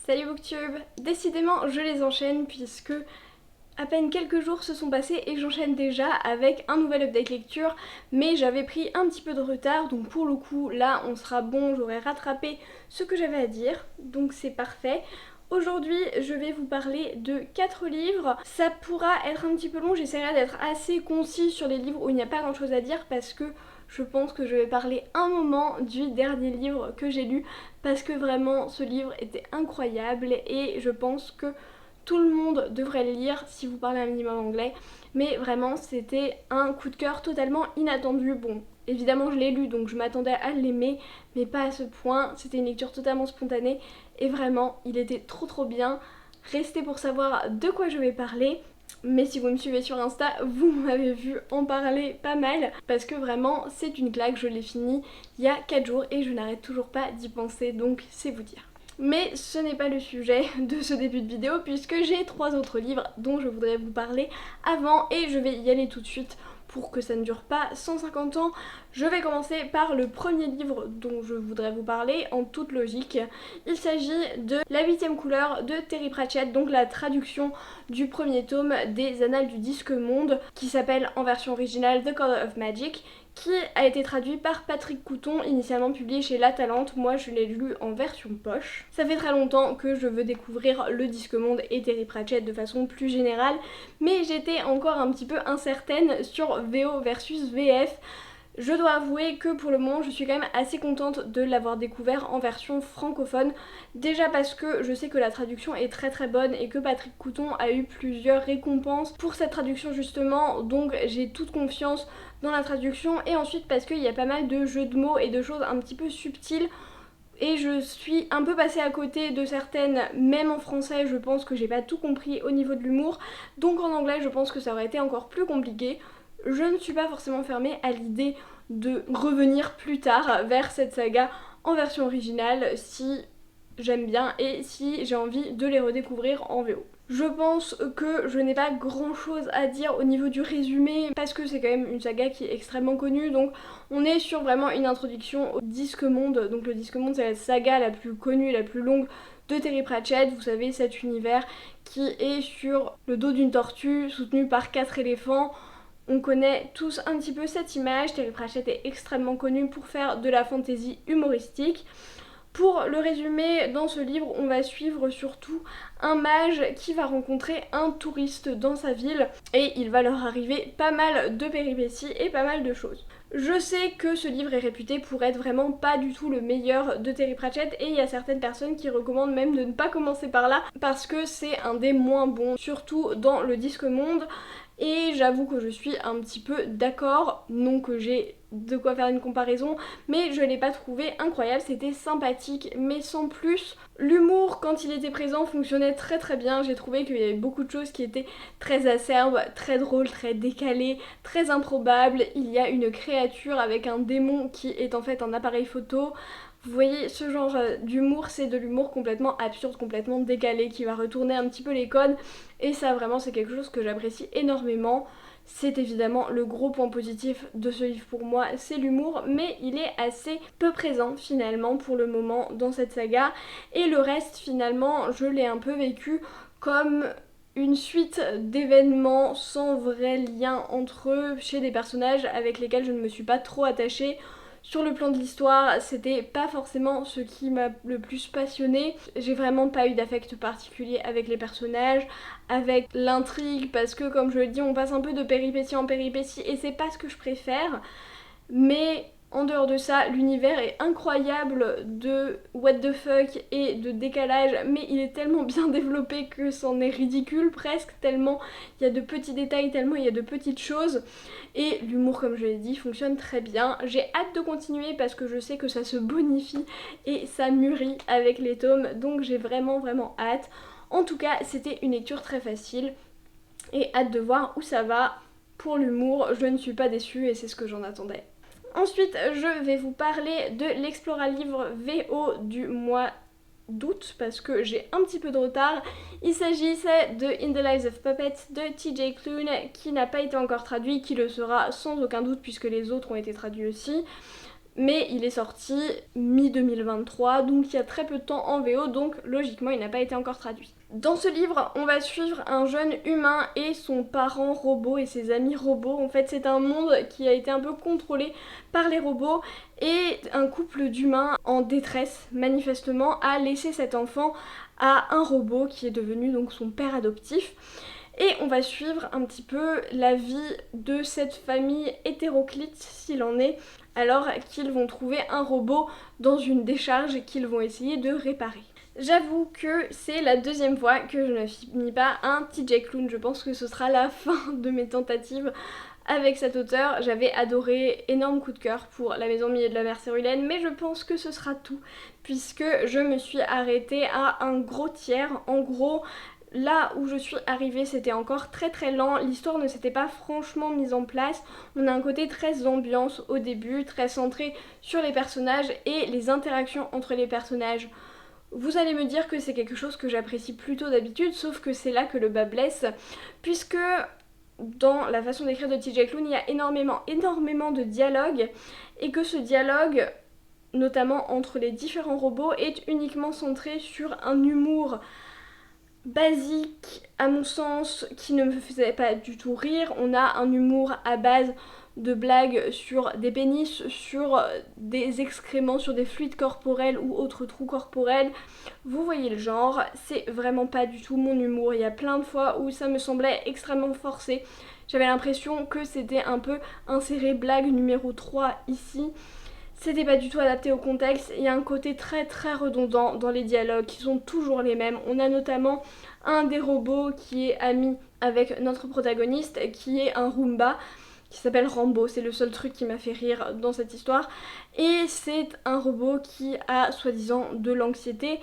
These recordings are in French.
Salut Booktube! Décidément je les enchaîne puisque à peine quelques jours se sont passés et j'enchaîne déjà avec un nouvel update lecture, mais j'avais pris un petit peu de retard, donc pour le coup là on sera bon, j'aurai rattrapé ce que j'avais à dire, donc c'est parfait. Aujourd'hui je vais vous parler de 4 livres, ça pourra être un petit peu long, j'essaierai d'être assez concis sur les livres où il n'y a pas grand chose à dire parce que je pense que je vais parler un moment du dernier livre que j'ai lu parce que vraiment ce livre était incroyable et je pense que tout le monde devrait le lire si vous parlez un minimum anglais, mais vraiment c'était un coup de cœur totalement inattendu. Bon, évidemment je l'ai lu donc je m'attendais à l'aimer, mais pas à ce point, c'était une lecture totalement spontanée et vraiment il était trop bien. Restez pour savoir de quoi je vais parler. Mais si vous me suivez sur Insta, vous m'avez vu en parler pas mal parce que vraiment c'est une claque, je l'ai fini il y a 4 jours et je n'arrête toujours pas d'y penser, donc c'est vous dire. Mais ce n'est pas le sujet de ce début de vidéo puisque j'ai 3 autres livres dont je voudrais vous parler avant et je vais y aller tout de suite pour que ça ne dure pas 150 ans. Je vais commencer par le premier livre dont je voudrais vous parler en toute logique. Il s'agit de La 8e couleur de Terry Pratchett, donc la traduction du premier tome des Annales du Disque Monde qui s'appelle en version originale The Color of Magic, qui a été traduit par Patrick Couton, initialement publié chez La Talente. Moi je l'ai lu en version poche. Ça fait très longtemps que je veux découvrir le Disque Monde et Terry Pratchett de façon plus générale, mais j'étais encore un petit peu incertaine sur VO versus VF. Je dois avouer que pour le moment je suis quand même assez contente de l'avoir découvert en version francophone. Déjà parce que je sais que la traduction est très bonne et que Patrick Couton a eu plusieurs récompenses pour cette traduction justement, donc j'ai toute confiance dans la traduction. Et ensuite parce qu'il y a pas mal de jeux de mots et de choses un petit peu subtiles et je suis un peu passée à côté de certaines, même en français je pense que j'ai pas tout compris au niveau de l'humour, donc en anglais je pense que ça aurait été encore plus compliqué. Je ne suis pas forcément fermée à l'idée de revenir plus tard vers cette saga en version originale si j'aime bien et si j'ai envie de les redécouvrir en VO. Je pense que je n'ai pas grand chose à dire au niveau du résumé parce que c'est quand même une saga qui est extrêmement connue, donc on est sur vraiment une introduction au Disque Monde. Donc le Disque Monde c'est la saga la plus connue, la plus longue de Terry Pratchett, vous savez cet univers qui est sur le dos d'une tortue soutenue par 4 éléphants. On connaît tous un petit peu cette image, Terry Pratchett est extrêmement connu pour faire de la fantasy humoristique. Pour le résumer, dans ce livre, on va suivre surtout un mage qui va rencontrer un touriste dans sa ville et il va leur arriver pas mal de péripéties et pas mal de choses. Je sais que ce livre est réputé pour être vraiment pas du tout le meilleur de Terry Pratchett et il y a certaines personnes qui recommandent même de ne pas commencer par là parce que c'est un des moins bons, surtout dans le Disque Monde. Et j'avoue que je suis un petit peu d'accord, non que j'ai de quoi faire une comparaison, mais je l'ai pas trouvé incroyable, c'était sympathique mais sans plus. L'humour quand il était présent fonctionnait très bien, j'ai trouvé qu'il y avait beaucoup de choses qui étaient très acerbes, très drôles, très décalées, très improbables. Il y a une créature avec un démon qui est en fait un appareil photo. Vous voyez, ce genre d'humour, c'est de l'humour complètement absurde, complètement décalé, qui va retourner un petit peu les codes. Et ça, vraiment, c'est quelque chose que j'apprécie énormément. C'est évidemment le gros point positif de ce livre pour moi, c'est l'humour, mais il est assez peu présent finalement pour le moment dans cette saga. Et le reste, finalement, je l'ai un peu vécu comme une suite d'événements sans vrai lien entre eux chez des personnages avec lesquels je ne me suis pas trop attachée. Sur le plan de l'histoire, c'était pas forcément ce qui m'a le plus passionnée. J'ai vraiment pas eu d'affect particulier avec les personnages, avec l'intrigue, parce que comme je le dis, on passe un peu de péripétie en péripétie et c'est pas ce que je préfère. Mais en dehors de ça, l'univers est incroyable de what the fuck et de décalage, mais il est tellement bien développé que c'en est ridicule presque, tellement il y a de petits détails, tellement il y a de petites choses. Et l'humour, comme je l'ai dit, fonctionne très bien. J'ai hâte de continuer parce que je sais que ça se bonifie et ça mûrit avec les tomes, donc j'ai vraiment hâte. En tout cas, c'était une lecture très facile et hâte de voir où ça va. Pour l'humour, je ne suis pas déçue et c'est ce que j'en attendais. Ensuite, je vais vous parler de l'Explora Livre VO du mois d'août parce que j'ai un petit peu de retard. Il s'agissait de In the Lives of Puppets de TJ Klune qui n'a pas été encore traduit, qui le sera sans aucun doute puisque les autres ont été traduits aussi. mais il est sorti mi-2023, donc il y a très peu de temps en VO, donc logiquement il n'a pas été encore traduit. Dans ce livre, on va suivre un jeune humain et son parent robot et ses amis robots. En fait, c'est un monde qui a été un peu contrôlé par les robots et un couple d'humains en détresse, manifestement, a laissé cet enfant à un robot qui est devenu donc son père adoptif. Et on va suivre un petit peu la vie de cette famille hétéroclite, s'il en est, alors qu'ils vont trouver un robot dans une décharge qu'ils vont essayer de réparer. J'avoue que c'est la deuxième fois que je ne finis pas un TJ Klune. Je pense que ce sera la fin de mes tentatives avec cet auteur. J'avais adoré, énorme coup de cœur pour La Maison au milieu de la mer Céruléenne, mais je pense que ce sera tout, puisque je me suis arrêtée à un gros tiers. En gros, là où je suis arrivée, c'était encore très très lent, l'histoire ne s'était pas franchement mise en place. On a un côté très ambiance au début, très centré sur les personnages et les interactions entre les personnages. Vous allez me dire que c'est quelque chose que j'apprécie plutôt d'habitude, sauf que c'est là que le bas blesse, puisque dans la façon d'écrire de TJ Klune, il y a énormément de dialogue, et que ce dialogue, notamment entre les différents robots, est uniquement centré sur un humour basique, à mon sens, qui ne me faisait pas du tout rire. On a un humour à base de blagues sur des pénis, sur des excréments, sur des fluides corporels ou autres trous corporels. Vous voyez le genre, c'est vraiment pas du tout mon humour. Il y a plein de fois où ça me semblait extrêmement forcé. J'avais l'impression que c'était un peu inséré blague numéro 3 ici. C'était pas du tout adapté au contexte, il y a un côté très très redondant dans les dialogues qui sont toujours les mêmes. On a notamment un des robots qui est ami avec notre protagoniste qui est un Roomba qui s'appelle Rambo, c'est le seul truc qui m'a fait rire dans cette histoire. Et c'est un robot qui a soi-disant de l'anxiété.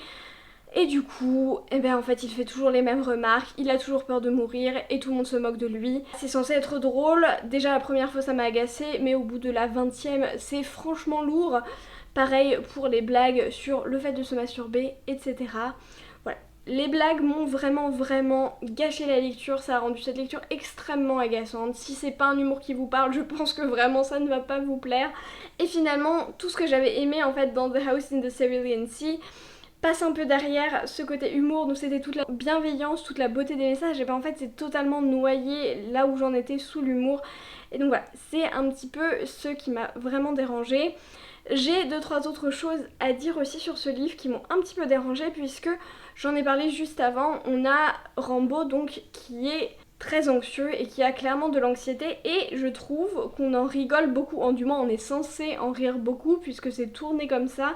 Et du coup, en fait, il fait toujours les mêmes remarques, il a toujours peur de mourir et tout le monde se moque de lui. C'est censé être drôle, déjà la première fois ça m'a agacé, mais au bout de la 20e, c'est franchement lourd. Pareil pour les blagues sur le fait de se masturber, etc. Voilà. Les blagues m'ont vraiment gâché la lecture, ça a rendu cette lecture extrêmement agaçante. Si c'est pas un humour qui vous parle, je pense que vraiment ça ne va pas vous plaire. Et finalement, tout ce que j'avais aimé en fait dans The House in the Cerulean Sea passe un peu derrière ce côté humour, donc c'était toute la bienveillance, toute la beauté des messages, et en fait c'est totalement noyé là où j'en étais sous l'humour. Et donc voilà, c'est un petit peu ce qui m'a vraiment dérangée. J'ai 2-3 autres choses à dire aussi sur ce livre qui m'ont un petit peu dérangée, puisque j'en ai parlé juste avant. On a Rambo donc qui est très anxieux et qui a clairement de l'anxiété, et je trouve qu'on en rigole beaucoup, du moins on est censé en rire beaucoup puisque c'est tourné comme ça,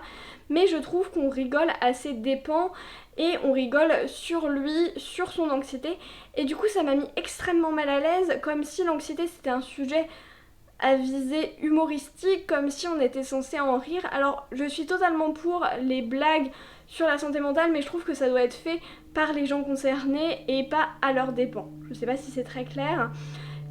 mais je trouve qu'on rigole à ses dépens et on rigole sur lui, sur son anxiété, et du coup ça m'a mis extrêmement mal à l'aise, comme si l'anxiété c'était un sujet à visée humoristique, comme si on était censé en rire. Alors je suis totalement pour les blagues sur la santé mentale, mais je trouve que ça doit être fait par les gens concernés et pas à leurs dépens. Je sais pas si c'est très clair.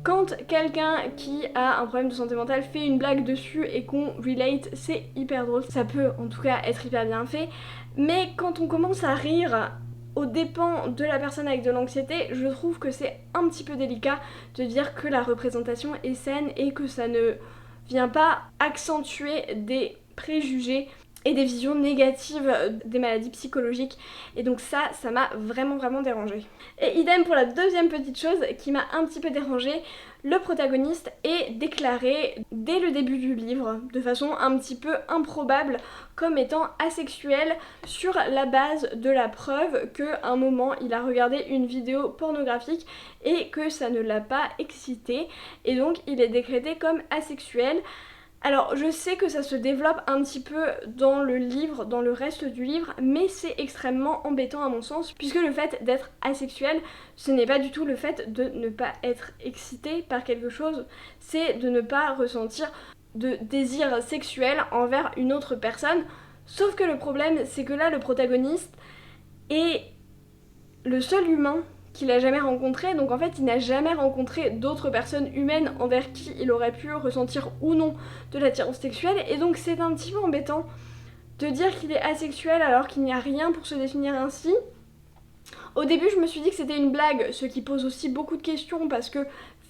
Quand quelqu'un qui a un problème de santé mentale fait une blague dessus et qu'on relate, c'est hyper drôle. Ça peut en tout cas être hyper bien fait, mais quand on commence à rire aux dépens de la personne avec de l'anxiété, je trouve que c'est un petit peu délicat de dire que la représentation est saine et que ça ne vient pas accentuer des préjugés et des visions négatives des maladies psychologiques. Et donc ça m'a vraiment dérangée. Et idem pour la deuxième petite chose qui m'a un petit peu dérangée, le protagoniste est déclaré dès le début du livre, de façon un petit peu improbable, comme étant asexuel, sur la base de la preuve qu'à un moment il a regardé une vidéo pornographique et que ça ne l'a pas excité, et donc il est décrété comme asexuel. Alors je sais que ça se développe un petit peu dans le livre, dans le reste du livre, mais c'est extrêmement embêtant à mon sens, puisque le fait d'être asexuel, ce n'est pas du tout le fait de ne pas être excité par quelque chose, c'est de ne pas ressentir de désir sexuel envers une autre personne. Sauf que le problème, c'est que là, le protagoniste est le seul humain qu'il a jamais rencontré, donc en fait il n'a jamais rencontré d'autres personnes humaines envers qui il aurait pu ressentir ou non de l'attirance sexuelle, et donc c'est un petit peu embêtant de dire qu'il est asexuel alors qu'il n'y a rien pour se définir ainsi. Au début je me suis dit que c'était une blague, ce qui pose aussi beaucoup de questions, parce que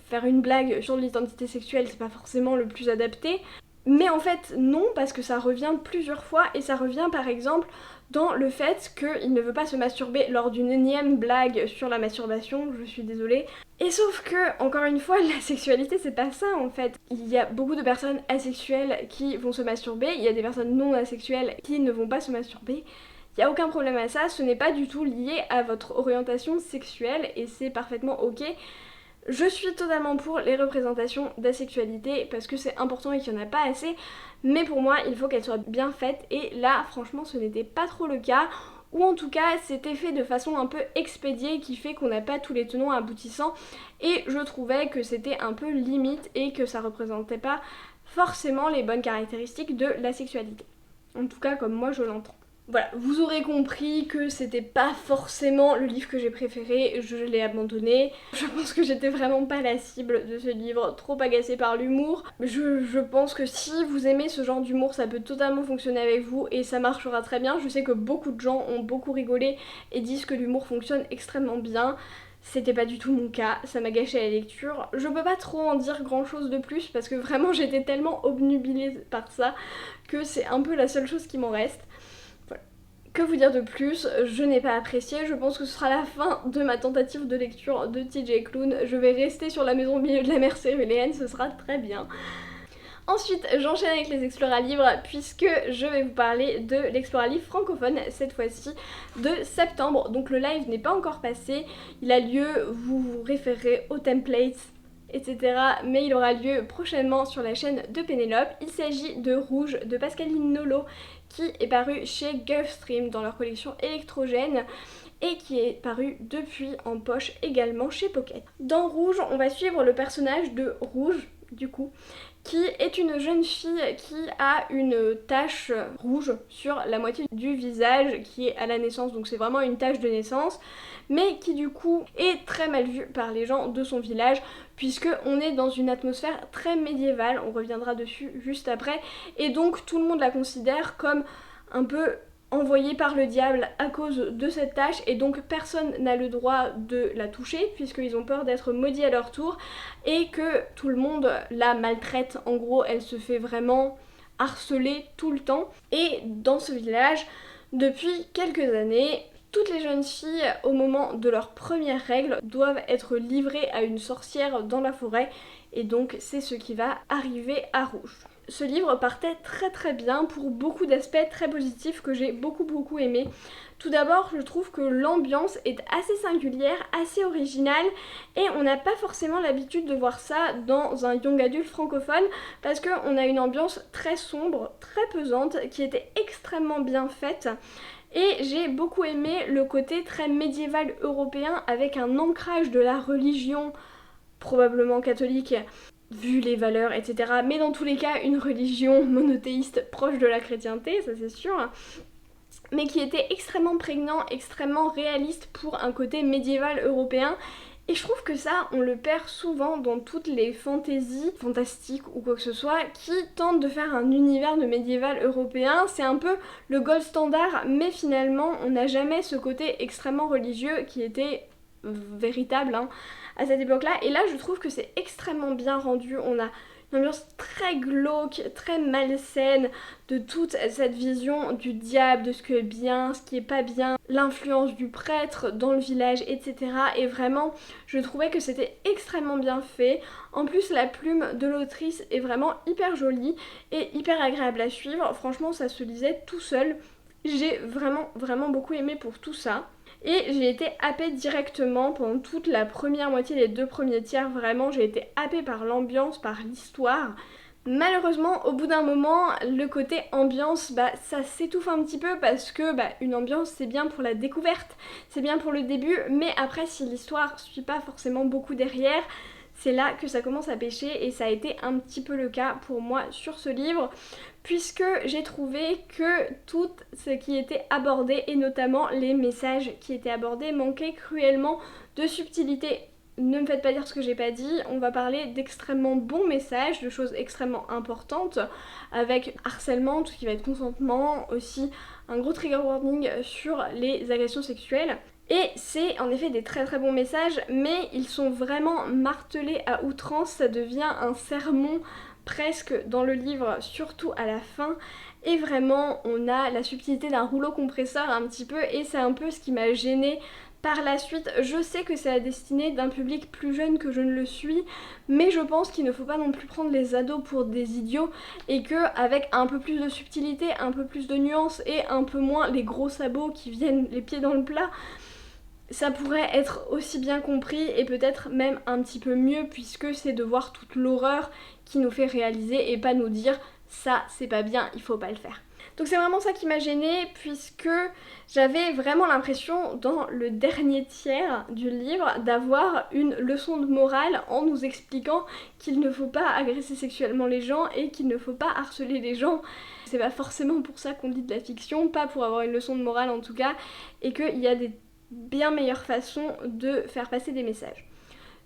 faire une blague sur l'identité sexuelle c'est pas forcément le plus adapté. Mais en fait non, parce que ça revient plusieurs fois, et ça revient par exemple dans le fait qu'il ne veut pas se masturber lors d'une énième blague sur la masturbation, je suis désolée. Et sauf que, encore une fois, la sexualité c'est pas ça en fait. Il y a beaucoup de personnes asexuelles qui vont se masturber, il y a des personnes non asexuelles qui ne vont pas se masturber. Il n'y a aucun problème à ça, ce n'est pas du tout lié à votre orientation sexuelle et c'est parfaitement ok. Je suis totalement pour les représentations d'asexualité parce que c'est important et qu'il n'y en a pas assez, mais pour moi il faut qu'elles soient bien faites et là franchement ce n'était pas trop le cas, ou en tout cas c'était fait de façon un peu expédiée qui fait qu'on n'a pas tous les tenants aboutissants et je trouvais que c'était un peu limite et que ça représentait pas forcément les bonnes caractéristiques de la sexualité. En tout cas comme moi je l'entends. Voilà, vous aurez compris que c'était pas forcément le livre que j'ai préféré, je l'ai abandonné. Je pense que j'étais vraiment pas la cible de ce livre, trop agacée par l'humour. Je pense que si vous aimez ce genre d'humour, ça peut totalement fonctionner avec vous et ça marchera très bien. Je sais que beaucoup de gens ont beaucoup rigolé et disent que l'humour fonctionne extrêmement bien. C'était pas du tout mon cas, ça m'a gâché la lecture. Je peux pas trop en dire grand chose de plus parce que vraiment j'étais tellement obnubilée par ça que c'est un peu la seule chose qui m'en reste. Que vous dire de plus, je n'ai pas apprécié, je pense que ce sera la fin de ma tentative de lecture de TJ Klune. Je vais rester sur La Maison au milieu de la mer céruléenne, ce sera très bien. Ensuite, j'enchaîne avec les Explora livres puisque je vais vous parler de l'Explora livre francophone, cette fois-ci de septembre. Donc le live n'est pas encore passé, il a lieu, vous vous référez aux templates, etc. Mais il aura lieu prochainement sur la chaîne de Pénélope. Il s'agit de Rouge de Pascaline Nolo qui est paru chez Gulfstream dans leur collection électrogène et qui est paru depuis en poche également chez Pocket. Dans Rouge, on va suivre le personnage de Rouge, du coup, qui est une jeune fille qui a une tache rouge sur la moitié du visage qui est à la naissance, donc c'est vraiment une tache de naissance, mais qui du coup est très mal vue par les gens de son village puisque on est dans une atmosphère très médiévale, on reviendra dessus juste après, et donc tout le monde la considère comme un peu envoyée par le diable à cause de cette tâche et donc personne n'a le droit de la toucher puisqu'ils ont peur d'être maudits à leur tour et que tout le monde la maltraite. En gros, elle se fait vraiment harceler tout le temps. Et dans ce village, depuis quelques années, toutes les jeunes filles, au moment de leurs premières règles, doivent être livrées à une sorcière dans la forêt et donc c'est ce qui va arriver à Rouge. Ce livre partait très bien pour beaucoup d'aspects très positifs que j'ai beaucoup aimé. Tout d'abord, je trouve que l'ambiance est assez singulière, assez originale et on n'a pas forcément l'habitude de voir ça dans un young adulte francophone parce qu'on a une ambiance très sombre, très pesante qui était extrêmement bien faite. Et j'ai beaucoup aimé le côté très médiéval européen avec un ancrage de la religion, probablement catholique, vu les valeurs, etc. Mais dans tous les cas, une religion monothéiste proche de la chrétienté, ça c'est sûr, mais qui était extrêmement prégnant, extrêmement réaliste pour un côté médiéval européen. Et je trouve que ça, on le perd souvent dans toutes les fantaisies fantastiques ou quoi que ce soit qui tentent de faire un univers de médiéval européen. C'est un peu le gold standard, mais finalement, on n'a jamais ce côté extrêmement religieux qui était véritable à cette époque-là. Et là, je trouve que c'est extrêmement bien rendu. On a une ambiance très glauque, très malsaine de toute cette vision du diable, de ce qui est bien, ce qui est pas bien, l'influence du prêtre dans le village, etc. Et vraiment, je trouvais que c'était extrêmement bien fait. En plus, la plume de l'autrice est vraiment hyper jolie et hyper agréable à suivre. Franchement, ça se lisait tout seul. J'ai vraiment beaucoup aimé pour tout ça. Et j'ai été happée directement pendant toute la première moitié, les 2 premiers tiers, vraiment j'ai été happée par l'ambiance, par l'histoire. Malheureusement, au bout d'un moment, le côté ambiance, ça s'étouffe un petit peu parce que une ambiance c'est bien pour la découverte, c'est bien pour le début, mais après si l'histoire suit pas forcément beaucoup derrière, c'est là que ça commence à pêcher et ça a été un petit peu le cas pour moi sur ce livre puisque j'ai trouvé que tout ce qui était abordé et notamment les messages qui étaient abordés manquaient cruellement de subtilité. Ne me faites pas dire ce que j'ai pas dit, on va parler d'extrêmement bons messages, de choses extrêmement importantes avec harcèlement, tout ce qui va être consentement, aussi un gros trigger warning sur les agressions sexuelles. Et c'est en effet des très bons messages, mais ils sont vraiment martelés à outrance, ça devient un sermon presque dans le livre, surtout à la fin, et vraiment on a la subtilité d'un rouleau compresseur un petit peu, et c'est un peu ce qui m'a gênée par la suite. Je sais que c'est à destinée d'un public plus jeune que je ne le suis, mais je pense qu'il ne faut pas non plus prendre les ados pour des idiots, et que avec un peu plus de subtilité, un peu plus de nuances et un peu moins les gros sabots qui viennent les pieds dans le plat, ça pourrait être aussi bien compris et peut-être même un petit peu mieux, puisque c'est de voir toute l'horreur qui nous fait réaliser et pas nous dire ça c'est pas bien, il faut pas le faire. Donc c'est vraiment ça qui m'a gênée, puisque j'avais vraiment l'impression dans le dernier tiers du livre d'avoir une leçon de morale en nous expliquant qu'il ne faut pas agresser sexuellement les gens et qu'il ne faut pas harceler les gens. C'est pas forcément pour ça qu'on lit de la fiction, pas pour avoir une leçon de morale en tout cas, et qu'il y a des bien meilleure façon de faire passer des messages.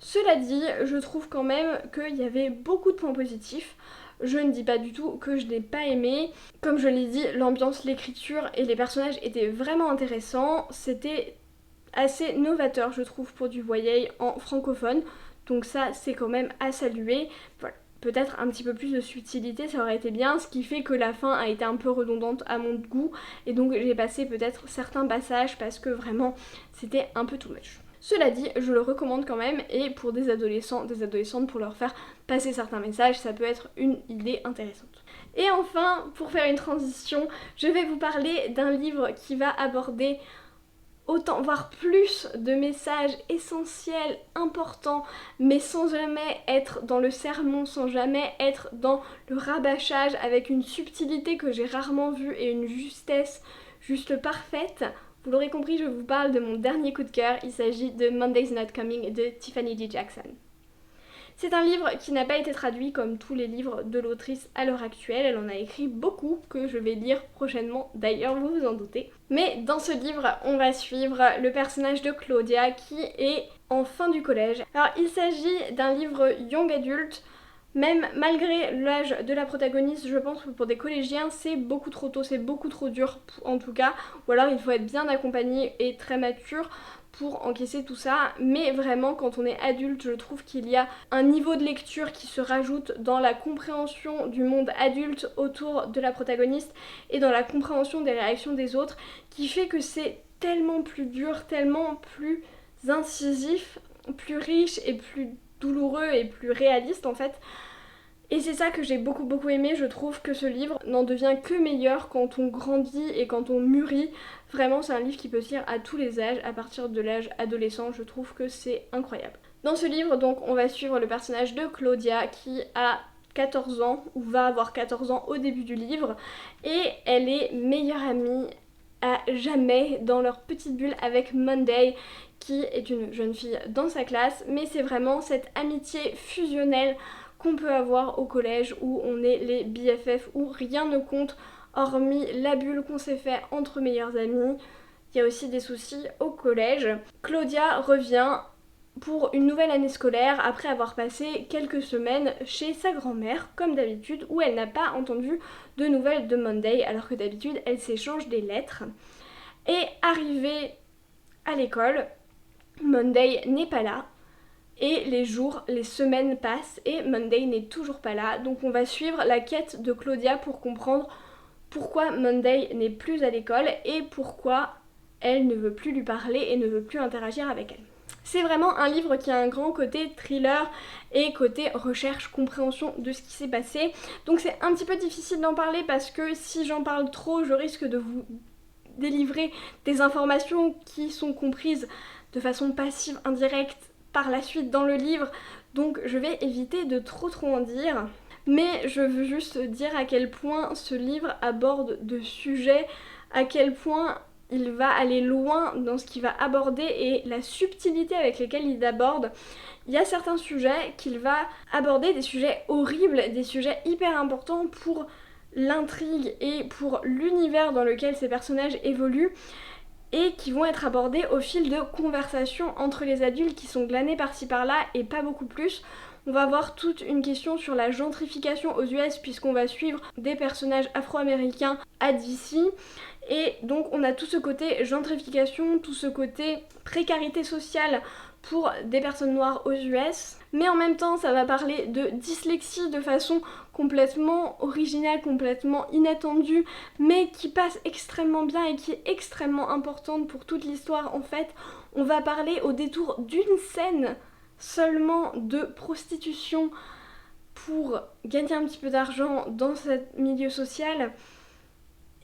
Cela dit, je trouve quand même qu'il y avait beaucoup de points positifs. Je ne dis pas du tout que je n'ai pas aimé. Comme je l'ai dit, l'ambiance, l'écriture et les personnages étaient vraiment intéressants. C'était assez novateur, je trouve, pour du YA en francophone. Donc ça, c'est quand même à saluer. Voilà. Peut-être un petit peu plus de subtilité, ça aurait été bien, ce qui fait que la fin a été un peu redondante à mon goût, et donc j'ai passé peut-être certains passages parce que vraiment c'était un peu too much. Cela dit, je le recommande quand même, et pour des adolescents, des adolescentes, pour leur faire passer certains messages, ça peut être une idée intéressante. Et enfin, pour faire une transition, je vais vous parler d'un livre qui va aborder autant, voire plus de messages essentiels, importants, mais sans jamais être dans le sermon, sans jamais être dans le rabâchage, avec une subtilité que j'ai rarement vue et une justesse juste parfaite. Vous l'aurez compris, je vous parle de mon dernier coup de cœur, il s'agit de Monday's Not Coming de Tiffany D. Jackson. C'est un livre qui n'a pas été traduit comme tous les livres de l'autrice à l'heure actuelle. Elle en a écrit beaucoup que je vais lire prochainement, d'ailleurs vous vous en doutez. Mais dans ce livre, on va suivre le personnage de Claudia qui est en fin du collège. Alors il s'agit d'un livre young adulte. Même malgré l'âge de la protagoniste, je pense que pour des collégiens, c'est beaucoup trop tôt, c'est beaucoup trop dur en tout cas. Ou alors il faut être bien accompagné et très mature pour encaisser tout ça, mais vraiment quand on est adulte, je trouve qu'il y a un niveau de lecture qui se rajoute dans la compréhension du monde adulte autour de la protagoniste et dans la compréhension des réactions des autres, qui fait que c'est tellement plus dur, tellement plus incisif, plus riche et plus douloureux et plus réaliste en fait. Et c'est ça que j'ai beaucoup aimé, je trouve que ce livre n'en devient que meilleur quand on grandit et quand on mûrit. Vraiment c'est un livre qui peut se lire à tous les âges, à partir de l'âge adolescent, je trouve que c'est incroyable. Dans ce livre donc on va suivre le personnage de Claudia qui a 14 ans, ou va avoir 14 ans au début du livre, et elle est meilleure amie à jamais dans leur petite bulle avec Monday, qui est une jeune fille dans sa classe, mais c'est vraiment cette amitié fusionnelle qu'on peut avoir au collège où on est les BFF, où rien ne compte hormis la bulle qu'on s'est fait entre meilleurs amis. Il y a aussi des soucis au collège. Claudia revient pour une nouvelle année scolaire après avoir passé quelques semaines chez sa grand-mère, comme d'habitude, où elle n'a pas entendu de nouvelles de Monday, alors que d'habitude elle s'échange des lettres. Et arrivée à l'école, Monday n'est pas là. Et les jours, les semaines passent et Monday n'est toujours pas là. Donc on va suivre la quête de Claudia pour comprendre pourquoi Monday n'est plus à l'école et pourquoi elle ne veut plus lui parler et ne veut plus interagir avec elle. C'est vraiment un livre qui a un grand côté thriller et côté recherche, compréhension de ce qui s'est passé. Donc c'est un petit peu difficile d'en parler parce que si j'en parle trop, je risque de vous délivrer des informations qui sont comprises de façon passive, indirecte, par la suite dans le livre, donc je vais éviter de trop en dire, mais je veux juste dire à quel point ce livre aborde de sujets, à quel point il va aller loin dans ce qu'il va aborder et la subtilité avec lesquelles il aborde. Il y a certains sujets qu'il va aborder, des sujets horribles, des sujets hyper importants pour l'intrigue et pour l'univers dans lequel ces personnages évoluent, et qui vont être abordés au fil de conversations entre les adultes qui sont glanées par-ci par-là et pas beaucoup plus. On va avoir toute une question sur la gentrification aux US puisqu'on va suivre des personnages afro-américains à DC, et donc on a tout ce côté gentrification, tout ce côté précarité sociale pour des personnes noires aux US, mais en même temps ça va parler de dyslexie de façon complètement originale, complètement inattendue, mais qui passe extrêmement bien et qui est extrêmement importante pour toute l'histoire. En fait, on va parler au détour d'une scène seulement de prostitution pour gagner un petit peu d'argent dans ce milieu social.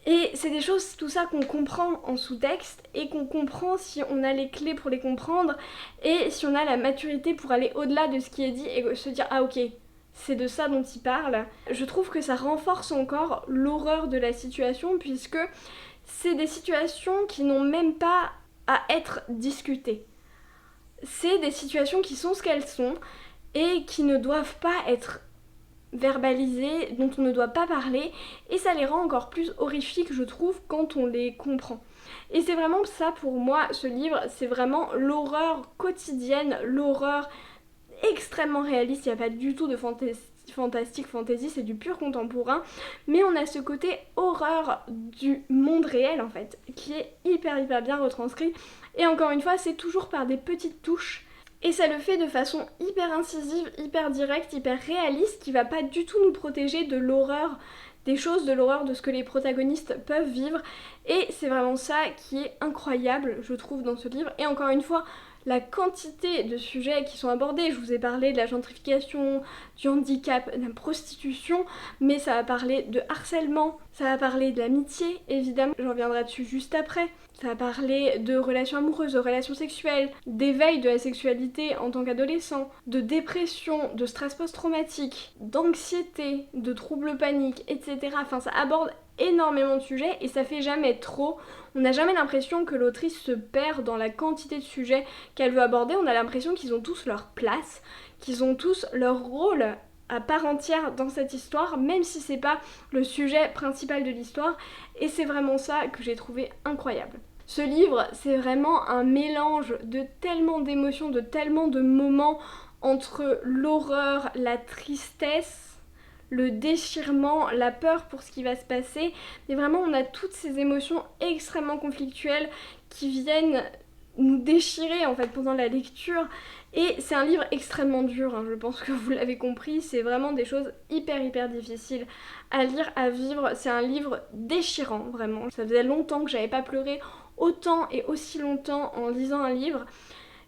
Et c'est des choses, tout ça, qu'on comprend en sous-texte et qu'on comprend si on a les clés pour les comprendre et si on a la maturité pour aller au-delà de ce qui est dit et se dire « Ah ok, c'est de ça dont il parle ». Je trouve que ça renforce encore l'horreur de la situation puisque c'est des situations qui n'ont même pas à être discutées. C'est des situations qui sont ce qu'elles sont et qui ne doivent pas être verbalisées, dont on ne doit pas parler, et ça les rend encore plus horrifiques, je trouve, quand on les comprend. Et c'est vraiment ça pour moi, ce livre, c'est vraiment l'horreur quotidienne, l'horreur extrêmement réaliste, il n'y a pas du tout de fantasy, c'est du pur contemporain, mais on a ce côté horreur du monde réel en fait, qui est hyper bien retranscrit, et encore une fois, c'est toujours par des petites touches. Et ça le fait de façon hyper incisive, hyper directe, hyper réaliste, qui va pas du tout nous protéger de l'horreur des choses, de l'horreur de ce que les protagonistes peuvent vivre. Et c'est vraiment ça qui est incroyable, je trouve, dans ce livre. Et encore une fois, la quantité de sujets qui sont abordés, je vous ai parlé de la gentrification, du handicap, de la prostitution, mais ça va parler de harcèlement, ça va parler de l'amitié, évidemment, j'en reviendrai dessus juste après. Ça va parler de relations amoureuses, de relations sexuelles, d'éveil de la sexualité en tant qu'adolescent, de dépression, de stress post-traumatique, d'anxiété, de troubles paniques, etc. Enfin, ça aborde énormément de sujets et ça fait jamais trop. On n'a jamais l'impression que l'autrice se perd dans la quantité de sujets qu'elle veut aborder. On a l'impression qu'ils ont tous leur place, qu'ils ont tous leur rôle à part entière dans cette histoire, même si c'est pas le sujet principal de l'histoire, et c'est vraiment ça que j'ai trouvé incroyable. Ce livre, c'est vraiment un mélange de tellement d'émotions, de tellement de moments entre l'horreur, la tristesse, le déchirement, la peur pour ce qui va se passer, mais vraiment on a toutes ces émotions extrêmement conflictuelles qui viennent nous déchirer en fait pendant la lecture. Et c'est un livre extrêmement dur, hein, je pense que vous l'avez compris, c'est vraiment des choses hyper difficiles à lire, à vivre. C'est un livre déchirant, vraiment. Ça faisait longtemps que j'avais pas pleuré autant et aussi longtemps en lisant un livre,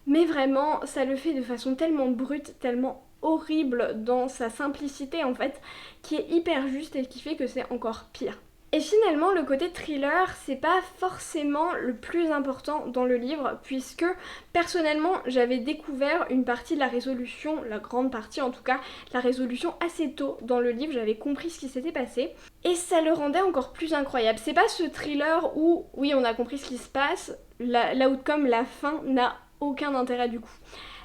mais vraiment, ça le fait de façon tellement brute, tellement horrible dans sa simplicité en fait, qui est hyper juste et qui fait que c'est encore pire. Et finalement, le côté thriller, c'est pas forcément le plus important dans le livre, puisque personnellement, j'avais découvert une partie de la résolution, la grande partie en tout cas, la résolution assez tôt dans le livre, j'avais compris ce qui s'était passé, et ça le rendait encore plus incroyable. C'est pas ce thriller où, oui, on a compris ce qui se passe, l'outcome, la fin n'a aucun intérêt du coup.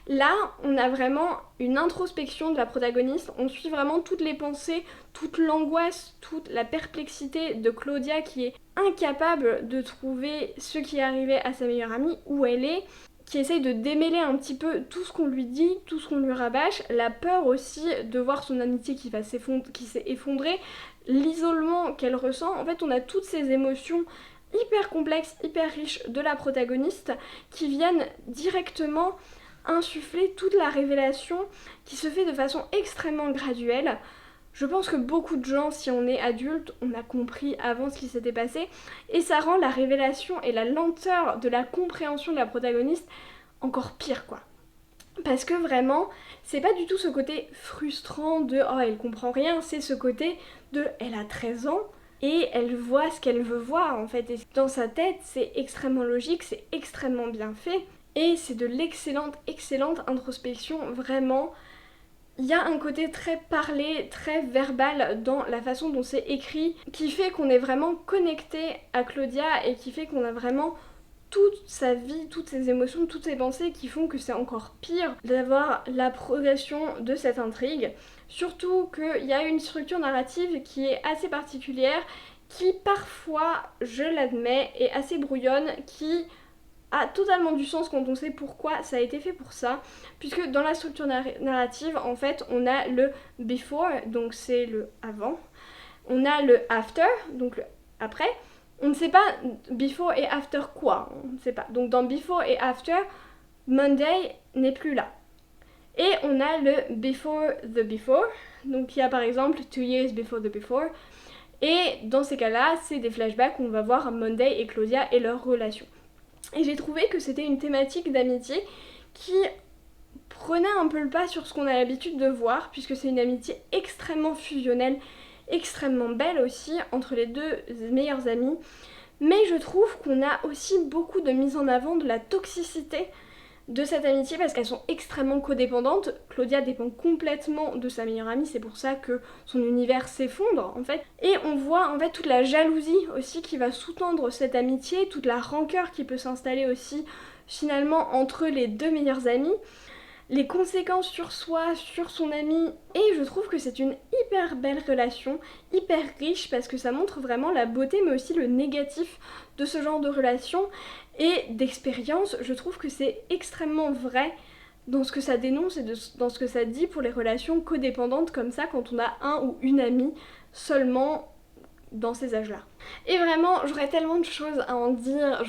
Là, on a vraiment une introspection de la protagoniste, on suit vraiment toutes les pensées, toute l'angoisse, toute la perplexité de Claudia qui est incapable de trouver ce qui est arrivé à sa meilleure amie, où elle est, qui essaye de démêler un petit peu tout ce qu'on lui dit, tout ce qu'on lui rabâche, la peur aussi de voir son amitié qui s'est effondrée, l'isolement qu'elle ressent. En fait, on a toutes ces émotions hyper complexes, hyper riches de la protagoniste qui viennent directement insuffler toute la révélation qui se fait de façon extrêmement graduelle. Je pense que beaucoup de gens, si on est adulte, on a compris avant ce qui s'était passé, et ça rend la révélation et la lenteur de la compréhension de la protagoniste encore pire quoi. Parce que vraiment, c'est pas du tout ce côté frustrant de « oh elle comprend rien », c'est ce côté de « elle a 13 ans », et elle voit ce qu'elle veut voir en fait, et dans sa tête c'est extrêmement logique, c'est extrêmement bien fait. Et c'est de l'excellente introspection, vraiment. Il y a un côté très parlé, très verbal dans la façon dont c'est écrit, qui fait qu'on est vraiment connecté à Claudia et qui fait qu'on a vraiment toute sa vie, toutes ses émotions, toutes ses pensées qui font que c'est encore pire d'avoir la progression de cette intrigue. Surtout qu'il y a une structure narrative qui est assez particulière, qui parfois, je l'admets, est assez brouillonne, qui a totalement du sens quand on sait pourquoi ça a été fait pour ça, puisque dans la structure narrative, en fait, on a le before, donc c'est le avant, on a le after, donc le après, on ne sait pas before et after quoi, on ne sait pas. Donc dans before et after, Monday n'est plus là. Et on a le Before the Before, donc il y a par exemple 2 Years Before the Before, et dans ces cas-là, c'est des flashbacks où on va voir Monday et Claudia et leur relation. Et j'ai trouvé que c'était une thématique d'amitié qui prenait un peu le pas sur ce qu'on a l'habitude de voir, puisque c'est une amitié extrêmement fusionnelle, extrêmement belle aussi, entre les deux meilleures amies. Mais je trouve qu'on a aussi beaucoup de mise en avant de la toxicité de cette amitié parce qu'elles sont extrêmement codépendantes. Claudia dépend complètement de sa meilleure amie, c'est pour ça que son univers s'effondre en fait. Et on voit en fait toute la jalousie aussi qui va sous-tendre cette amitié, toute la rancœur qui peut s'installer aussi finalement entre les deux meilleures amies, les conséquences sur soi, sur son ami, et je trouve que c'est une hyper belle relation, hyper riche parce que ça montre vraiment la beauté mais aussi le négatif de ce genre de relation et d'expérience. Je trouve que c'est extrêmement vrai dans ce que ça dénonce et dans ce que ça dit pour les relations codépendantes comme ça quand on a un ou une amie seulement dans ces âges-là. Et vraiment, j'aurais tellement de choses à en dire,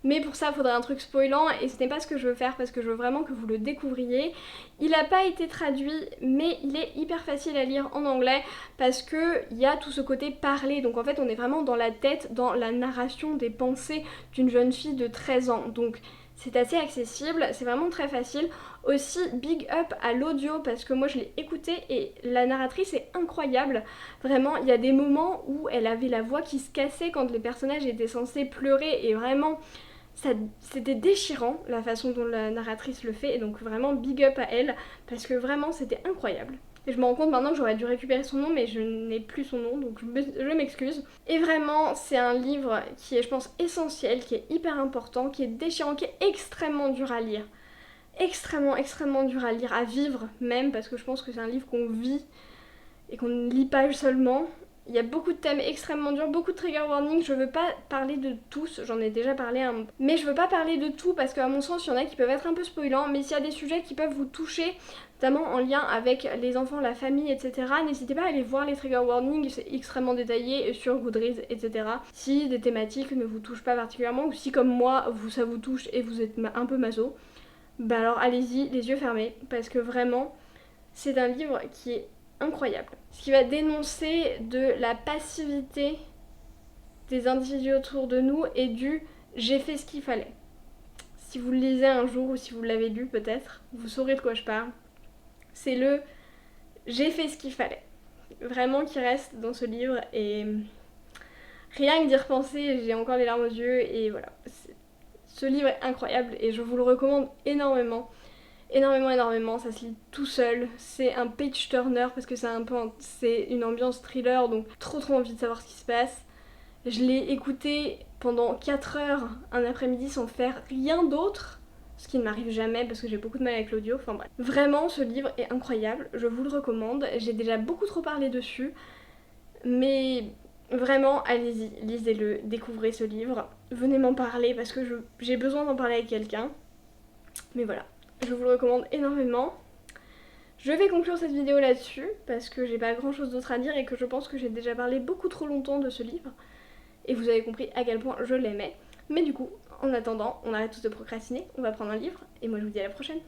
mais pour ça, il faudrait un truc spoilant, et ce n'est pas ce que je veux faire, parce que je veux vraiment que vous le découvriez. Il n'a pas été traduit, mais il est hyper facile à lire en anglais, parce qu'il y a tout ce côté parlé, donc en fait, on est vraiment dans la tête, dans la narration des pensées d'une jeune fille de 13 ans, donc c'est assez accessible, c'est vraiment très facile. Aussi, big up à l'audio parce que moi je l'ai écouté et la narratrice est incroyable. Vraiment, il y a des moments où elle avait la voix qui se cassait quand les personnages étaient censés pleurer et vraiment, c'était déchirant la façon dont la narratrice le fait et donc vraiment big up à elle parce que vraiment c'était incroyable. Et je me rends compte maintenant que j'aurais dû récupérer son nom, mais je n'ai plus son nom, donc je m'excuse. Et vraiment, c'est un livre qui est, je pense, essentiel, qui est hyper important, qui est déchirant, qui est extrêmement dur à lire. Extrêmement dur à lire, à vivre même, parce que je pense que c'est un livre qu'on vit et qu'on ne lit pas seulement. Il y a beaucoup de thèmes extrêmement durs, beaucoup de trigger warnings, je veux pas parler de tous, j'en ai déjà parlé mais je veux pas parler de tout parce qu'à mon sens il y en a qui peuvent être un peu spoilants, mais s'il y a des sujets qui peuvent vous toucher, notamment en lien avec les enfants, la famille, etc., n'hésitez pas à aller voir les trigger warnings, c'est extrêmement détaillé sur Goodreads, etc. Si des thématiques ne vous touchent pas particulièrement, ou si comme moi ça vous touche et vous êtes un peu maso, bah alors allez-y les yeux fermés, parce que vraiment c'est un livre qui est incroyable. Ce qui va dénoncer de la passivité des individus autour de nous et du j'ai fait ce qu'il fallait. Si vous le lisez un jour ou si vous l'avez lu peut-être, vous saurez de quoi je parle. C'est le j'ai fait ce qu'il fallait. Vraiment qui reste dans ce livre et rien que d'y repenser, j'ai encore les larmes aux yeux et voilà. Ce livre est incroyable et je vous le recommande énormément. Énormément, ça se lit tout seul, c'est un page turner parce que c'est une ambiance thriller donc trop envie de savoir ce qui se passe. Je l'ai écouté pendant 4 heures un après-midi sans faire rien d'autre, ce qui ne m'arrive jamais parce que j'ai beaucoup de mal avec l'audio, enfin bref. Vraiment ce livre est incroyable, je vous le recommande, j'ai déjà beaucoup trop parlé dessus, mais vraiment allez-y, lisez-le, découvrez ce livre, venez m'en parler parce que j'ai besoin d'en parler avec quelqu'un, mais voilà. Je vous le recommande énormément. Je vais conclure cette vidéo là-dessus parce que j'ai pas grand chose d'autre à dire et que je pense que j'ai déjà parlé beaucoup trop longtemps de ce livre. Et vous avez compris à quel point je l'aimais. Mais du coup, en attendant, on arrête tous de procrastiner, on va prendre un livre et moi je vous dis à la prochaine.